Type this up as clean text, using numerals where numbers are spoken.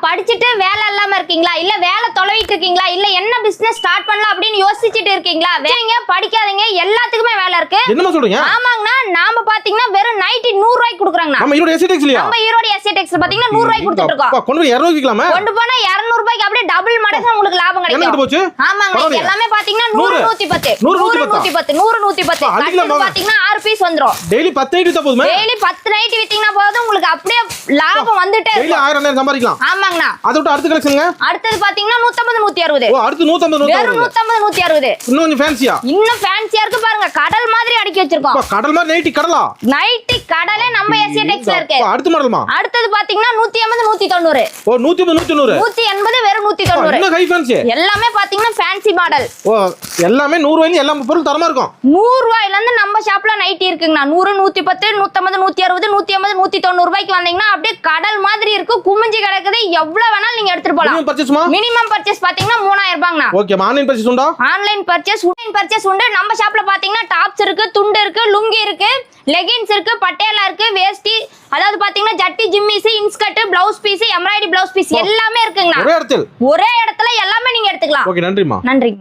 படிச்சுட்டு வேலை இல்லாம இருக்கீங்களா இல்ல வேலை தொலைவிட்டு இருக்கீங்களா இல்ல என்ன பிசினஸ் ஸ்டார்ட் பண்ணலாம் அப்படின்னு யோசிச்சுட்டு இருக்கீங்களா? வேலைங்க படிக்காதீங்க எல்லாத்துக்குமே வேலை இருக்கு. என்னமா சொல்றீங்க? ஆமாங்கண்ணா, நாம பாத்தீங்கன்னா வெறும் நைட்டி 100 ரூபாய்க்கு கொடுக்குறாங்கண்ணா. நம்ம ஈரோடு எஸ்டேட்ஸ்லயா? நம்ம ஈரோடு எஸ்டேட்ஸ்ல பாத்தீங்கன்னா 100 ரூபாய்க்கு கொடுத்துட்டு இருக்கோம். கொண்டு போய் 200 விக்கலாமா? கொண்டு போனா 200 ரூபாய்க்கு அப்படியே டபுள் மடங்கு உங்களுக்கு லாபம் கிடைக்கும். ஆமாங்க, எல்லாமே பாத்தீங்கன்னா 100 110 பாத்தீங்கன்னா 6 பீஸ் வந்துரும். டெய்லி 10 நைட்டி வித்தா போதுமா? டெய்லி 10 நைட்டி வித்தீங்கன்னா போதும், உங்களுக்கு அப்படியே லாபம் வந்துட்டே டெய்லி 1000 சம்பாதிக்கலாம். ஆமாங்கண்ணா. அத விட்டு அடுத்த கலெக்ஷன்ங்க. அடுத்து பாத்தீங்கன்னா 150 160. ஓ, அடுத்து 150 வெறும் 150 160. இன்னும் கொஞ்சம் ஃபேன்சியா? இன்னும் ஃபேன்சியா இருக்கு பாருங்க. கடல் மாதிரி அடுக்கி வச்சிருக்கோம். கடல் மாதிரி நைட்டி கடலா? நைட்டி கடலே நம்ம எஸ்டேட்ஸ்ல இருக்கு. அடுத்த மாடல்மா? அடுத்து பாத்தீங்கன்னா 180 190. ஓ, 180 190. 180 வெறும் 190. இன்னும் ஹை ஃபேன்சி. எல்லாமே பாத்தீங்கன்னா ஃபேன்சி மாடல். ஓ, எல்லாமே 100 ரூபாய்க்கு எல்லா பொருள் தரமா இருக்கும். 100 ரூபாயில இருந்து நம்ம ஷாப்ல நைட்டி இருக்குங்கண்ணா. 100 110 150 160 180 190 ரூபாய்க்கு வந்தீங்கன்னா அப்படியே கடல் மாதிரி இருக்கு. குமிஞ்சி கிடக்குது. எவ்வளவு வேணாலும் நீங்க எடுத்துட்டு போலாம். மினிமம் பர்ச்சேஸ்மா? மினிமம் பர்ச்சேஸ் பாத்தீங்கன்னா 3000 ரூபாய்ங்கண்ணா. ஓகே, ஆன்லைன் பர்ச்சேஸ் உண்டா? ஆன்லைன் பர்ச்சேஸ் உண்டு. நம்ம ஷாப்ல பாத்தீங்கன்னா டாப்ஸ் இருக்கு, துண்டு இருக்கு, லுங்கி இருக்கு, லெகின்ஸ் இருக்கு, பட்டேலா இருக்கு, வேஷ்டி, அதாவது பாத்தீங்கன்னா ஜட்டி, ஜிம்மிஸ், inskirt, blouse piece, embroidery blouse piece எல்லாமே இருக்குங்கண்ணா. ஒரே இடத்துல எல்லாமே நீங்க எடுத்துக்கலாம். ஓகே, நன்றிமா. நன்றி.